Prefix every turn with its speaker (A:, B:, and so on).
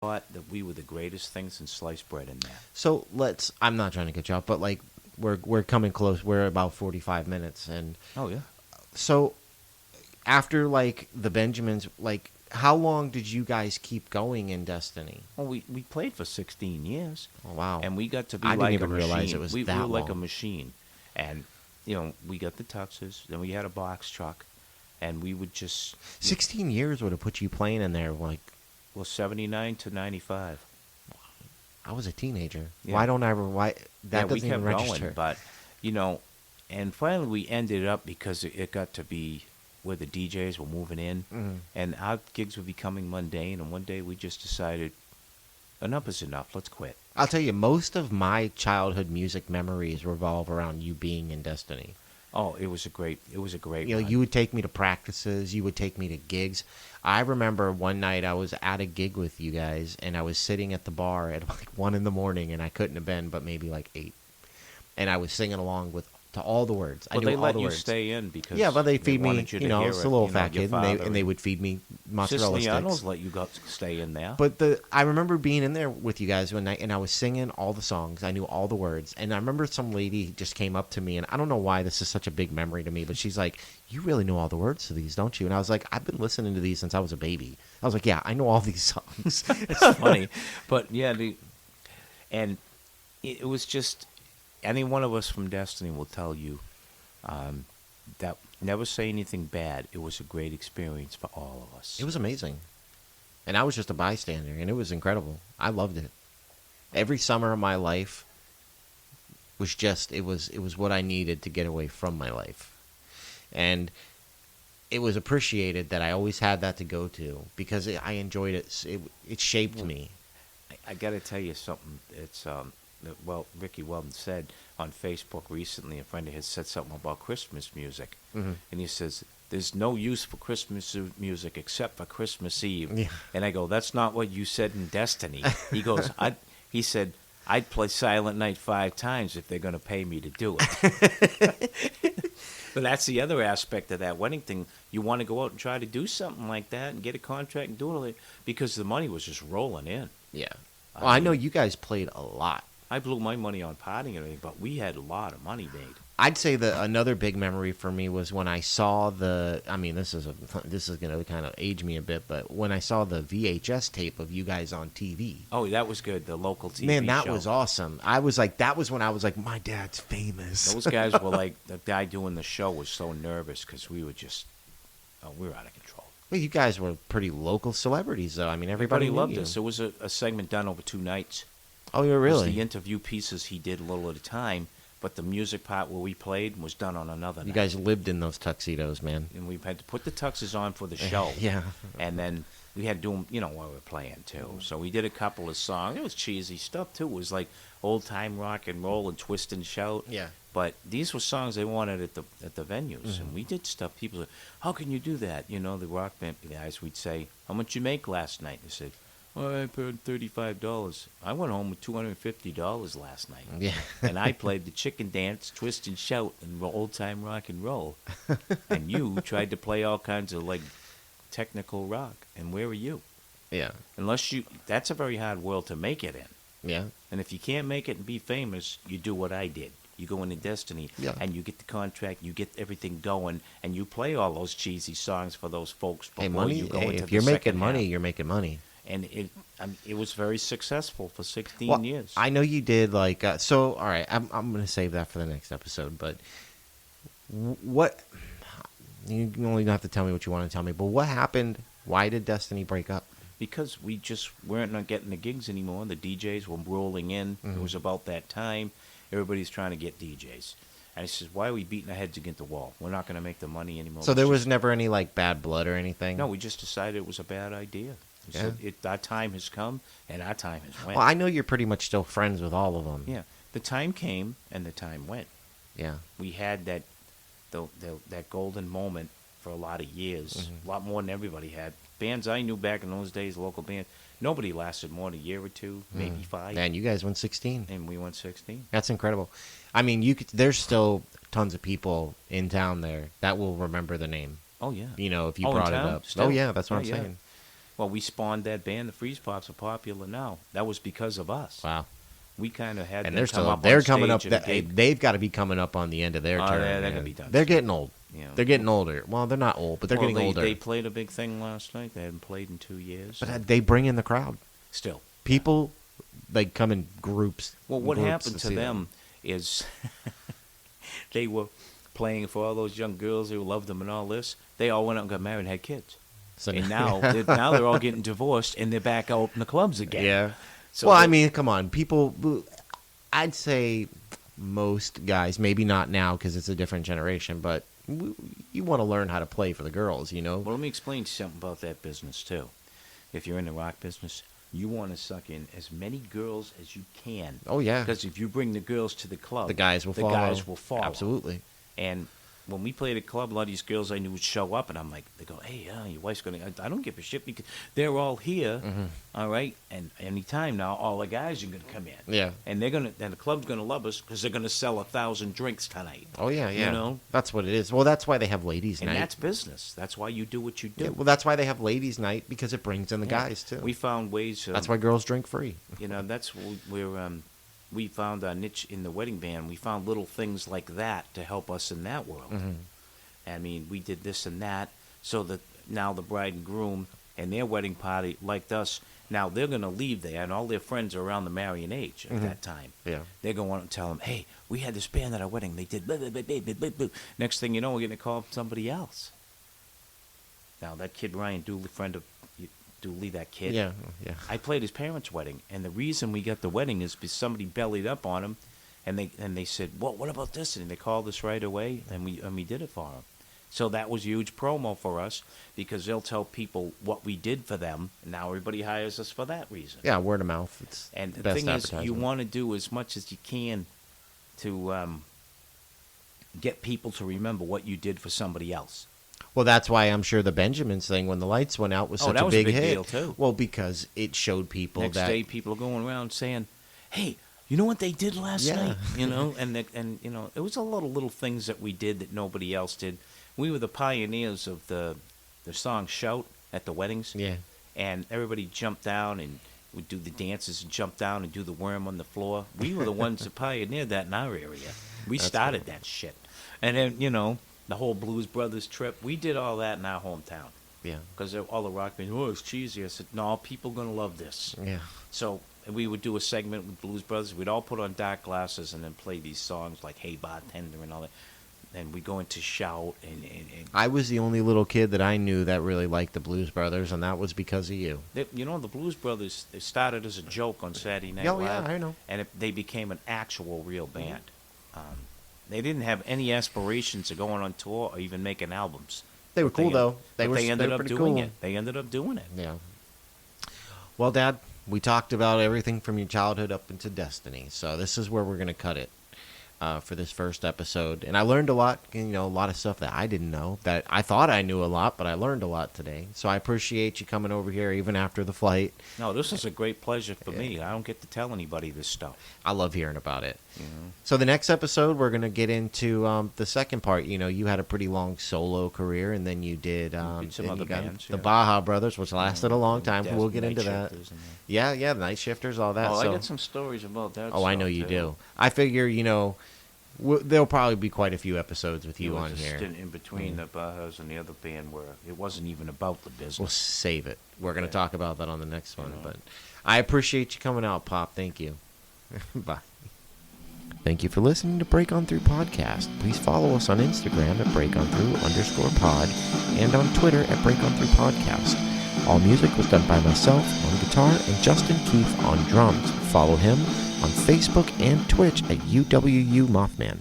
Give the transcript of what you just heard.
A: thought that we were the greatest thing since sliced bread in there.
B: So let's. I'm not trying to get you off, but like we're coming close. We're about 45 minutes, and
A: Oh yeah.
B: so after like the Benjamins, like how long did you guys keep going in Destiny?
A: Well, we played for 16 years,
B: Oh wow!
A: and we got to be
B: I didn't
A: like
B: even
A: a
B: realize
A: machine.
B: it was
A: we
B: that
A: were like a
B: long.
A: machine, and we got the tuxes. Then we had a box truck, and we would just
B: 16 years would have put you playing in there. Like
A: 79 to 95.
B: I was a teenager.
A: Yeah.
B: Why don't I ever? Why
A: Yeah,
B: that
A: we
B: doesn't
A: kept
B: even register?
A: going, but you know, and finally we ended up because it got to be where the DJs were moving in, and our gigs were becoming mundane. And one day we just decided, enough is enough. Let's quit.
B: I'll tell you, most of my childhood music memories revolve around you being in Destiny.
A: Oh, it was a great
B: You know,
A: run.
B: you would take me to practices, you would take me to gigs. I remember one night I was at a gig with you guys, and I was sitting at the bar at like 1 in the morning, and I couldn't have been but maybe like 8, and I was singing along to all the words. I
A: Well,
B: knew
A: they
B: all
A: let
B: the
A: you
B: words.
A: stay in because
B: Yeah, but they feed me.
A: wanted you to
B: know,
A: hear
B: it's
A: it,
B: a little
A: you know,
B: fat
A: your
B: kid, and
A: father
B: they would feed me mozzarella
A: Sicilianos
B: sticks.
A: let you go stay in there.
B: But I remember being in there with you guys one night, and I was singing all the songs. I knew all the words, and I remember some lady just came up to me, and I don't know why this is such a big memory to me, but she's like, "You really know all the words to these, don't you?" And I was like, "I've been listening to these since I was a baby." I was like, "Yeah, I know all these songs."
A: It's funny, but yeah, and it was just any one of us from Destiny will tell you that never say anything bad. It was a great experience for all of us.
B: It was amazing, and I was just a bystander, and it was incredible. I loved it. Every summer of my life was just it was what I needed to get away from my life, and it was appreciated that I always had that to go to because I enjoyed it. It shaped me.
A: I got to tell you something. It's well, Ricky Weldon said on Facebook recently. A friend of his said something about Christmas music, and he says there's no use for Christmas music except for Christmas Eve.
B: Yeah.
A: And I go, that's not what you said in Destiny. He goes, he said, I'd play Silent Night 5 times if they're going to pay me to do it. But that's the other aspect of that wedding thing. You want to go out and try to do something like that and get a contract and do it because the money was just rolling in.
B: Yeah. Well, I know you guys played a lot.
A: I blew my money on partying and everything, but we had a lot of money made.
B: I'd say that another big memory for me was when I saw the. I mean, this is going to kind of age me a bit, but when I saw the VHS tape of you guys on TV.
A: Oh, that was good. The local TV
B: Man, that
A: show.
B: was awesome. I was like, that was when I was like, my dad's famous.
A: Those guys were like, the guy doing the show was so nervous because we were just, we were out of control.
B: Well, you guys were pretty local celebrities, though. I mean, everybody
A: loved
B: knew
A: us.
B: you.
A: It was a segment done over 2 nights.
B: Oh, you were
A: It was
B: really?
A: the interview pieces he did a little at a time, but the music part where we played was done on another
B: You
A: night.
B: guys lived in those tuxedos, man.
A: And we had to put the tuxes on for the show.
B: Yeah.
A: And then we had to do them, while we were playing, too. So we did a couple of songs. It was cheesy stuff, too. It was like old-time rock and roll and twist and shout.
B: Yeah.
A: But these were songs they wanted at the venues. And we did stuff. People said, how can you do that? The rock band guys, we'd say, how much you make last night? They said, well, I paid $35. I went home with $250 last night.
B: Yeah.
A: And I played the chicken dance, twist and shout, and old-time rock and roll. And you tried to play all kinds of, like, technical rock. And where were you?
B: Yeah.
A: That's a very hard world to make it in.
B: Yeah.
A: And if you can't make it and be famous, you do what I did. You go into Destiny,
B: Yeah.
A: and you get the contract, you get everything going, and you play all those cheesy songs for those folks before
B: Hey, money.
A: you go
B: Hey,
A: into
B: if
A: the
B: you're making
A: second
B: money,
A: half.
B: you're making money.
A: And it was very successful for 16
B: Well,
A: years.
B: I know you did like so. All right, I'm going to save that for the next episode. But what you only have to tell me what you want to tell me. But what happened? Why did Destiny break up?
A: Because we just weren't not getting the gigs anymore. The DJs were rolling in. It was about that time. Everybody's trying to get DJs. And I says, why are we beating our heads against the wall? We're not going to make the money anymore.
B: So
A: Let's
B: there was
A: just-
B: never any like bad blood or anything.
A: No, we just decided it was a bad idea. We said, our time has come, and our time has went.
B: Well, I know you're pretty much still friends with all of them.
A: Yeah, the time came, and the time went.
B: Yeah.
A: We had that golden moment for a lot of years, a lot more than everybody had. Bands I knew back in those days, local bands, nobody lasted more than a year or two, maybe 5.
B: Man, you guys won 16.
A: And we went 16.
B: That's incredible. I mean, there's still tons of people in town there that will remember the name.
A: Oh, yeah.
B: If you
A: Oh, in
B: brought it
A: town?
B: up.
A: Still?
B: Oh yeah, that's what
A: Oh,
B: I'm
A: yeah.
B: saying.
A: Well, we spawned that band. The Freeze Pops are popular now. That was because of us.
B: Wow.
A: We kind of had
B: And
A: them
B: they're
A: come
B: still
A: up
B: they're
A: on
B: coming up.
A: stage and
B: They've got to be coming up on the end of their
A: Oh,
B: term.
A: they're
B: man.
A: gonna be done
B: They're
A: soon.
B: getting old.
A: Yeah.
B: They're getting older. Well, they're not old, but they're getting older.
A: They played a big thing last night. They hadn't played in 2 years.
B: But they bring in the crowd.
A: Still.
B: People, they come in groups.
A: Well, what
B: groups
A: happened to
B: see
A: them is they were playing for all those young girls who loved them and all this. They all went out and got married and had kids.
B: So
A: And now they're all getting divorced and they're back out in the clubs again.
B: yeah.
A: So
B: Well,
A: they-
B: I mean, come on. People, I'd say most guys, maybe not now because it's a different generation, but you want to learn how to play for the girls, you know?
A: Well, let me explain to you something about that business, too. If you're in the rock business, you want to suck in as many girls as you can.
B: Oh, yeah.
A: Because if you bring the girls to the club,
B: The guys will follow.
A: The guys will follow.
B: Absolutely.
A: And when we played at club, a lot of these girls I knew would show up, and I'm like, they go, hey, your wife's going to, I don't give a shit because they're all here,
B: Mm-hmm.
A: all right? And anytime now, all the guys are going to come in.
B: Yeah.
A: And and the club's going to love us because they're going to sell 1,000 drinks tonight.
B: Oh, yeah, yeah.
A: You know?
B: That's what it is. Well, that's why they have ladies'
A: And
B: night.
A: that's business. That's why you do what you do.
B: Yeah, well, that's why they have ladies' night because it brings in the
A: Yeah.
B: guys, too.
A: We found ways.
B: That's why girls drink free.
A: You know, that's where we found our niche in the wedding band. We found little things like that to help us in that world.
B: Mm-hmm.
A: I mean, we did this and that so that now the bride and groom and their wedding party liked us. Now they're going to leave there, and all their friends are around the marrying age at that time.
B: Yeah.
A: They're going to want to tell them, hey, we had this band at our wedding. They did blah, blah, blah, blah, blah, blah. Next thing you know, we're getting a call from somebody else. Now, that kid, Ryan Dooley, friend of Dooley, that kid.
B: Yeah, yeah.
A: I played his parents' wedding, and the reason we got the wedding is because somebody bellied up on him, and they said, "Well, what about this?" And they called us right away, and we did it for him. So that was huge promo for us because they'll tell people what we did for them, and now everybody hires us for that reason.
B: Yeah, word of mouth. It's
A: And the
B: best
A: thing is, you
B: advertisement.
A: want to do as much as you can to get people to remember what you did for somebody else.
B: Well, that's why I'm sure the Benjamins thing, when the lights went out, was
A: Oh,
B: such
A: that
B: a
A: was a
B: big
A: big
B: hit.
A: deal, too.
B: Well, because it showed people
A: Next
B: that
A: day, people are going around saying, "Hey, you know what they did last
B: Yeah.
A: night?" You know, and you know, it was a lot of little things that we did that nobody else did. We were the pioneers of the song "Shout" at the weddings.
B: Yeah.
A: And everybody jumped down and would do the dances and jump down and do the worm on the floor. We were the ones that pioneered that in our area. We
B: That's
A: started that shit. And then, you know, the whole Blues Brothers trip, we did all that in our hometown.
B: Yeah.
A: Because all the rock bands, oh, it's cheesy. I said, no, people going to love this.
B: Yeah.
A: So we would do a segment with Blues Brothers. We'd all put on dark glasses and then play these songs like Hey Bartender and all that. And we'd go into Shout and
B: I was the only little kid that I knew that really liked the Blues Brothers, and that was because of you.
A: you know, the Blues Brothers, they started as a joke on Saturday Night
B: Oh,
A: Live.
B: yeah, I know.
A: And they became an actual real band. They didn't have any aspirations of going on tour or even making albums.
B: They were
A: But
B: cool, though. They
A: ended
B: were
A: up
B: pretty
A: doing
B: cool.
A: it. They ended up doing it.
B: Yeah. Well, Dad, we talked about everything from your childhood up into Destiny, so this is where we're going to cut it for this first episode. And I learned a lot, you know, a lot of stuff that I didn't know, that I thought I knew a lot, but I learned a lot today. So I appreciate you coming over here even after the flight.
A: No, this is a great pleasure for me. I don't get to tell anybody this stuff.
B: I love hearing about it.
A: Mm-hmm.
B: So the next episode, we're going to get into the second part. You know, you had a pretty long solo career, and then you did
A: Did some
B: then
A: other
B: you got
A: bands,
B: the
A: yeah.
B: Baja Brothers, which lasted a long time.
A: Des-
B: We'll get
A: Night
B: into that.
A: Shifters and that.
B: Yeah, the Night Shifters, all that.
A: Oh, I
B: so.
A: got some stories about that.
B: Oh, I know
A: stuff,
B: you
A: too.
B: do. I figure, you know, there'll probably be quite a few episodes with you
A: There
B: on
A: was a
B: here.
A: stint in between the Bajas and the other band where it wasn't even about the business.
B: We'll save it. We're going to
A: Yeah.
B: talk about that on the next one.
A: know.
B: But I appreciate you coming out, Pop. Thank you. Bye. Thank you for listening to Break On Through Podcast. Please follow us on Instagram at breakonthrough_pod and on Twitter at Break On Through Podcast. All music was done by myself on guitar and Justin Keefe on drums. Follow him on Facebook and Twitch at UWU Mothman.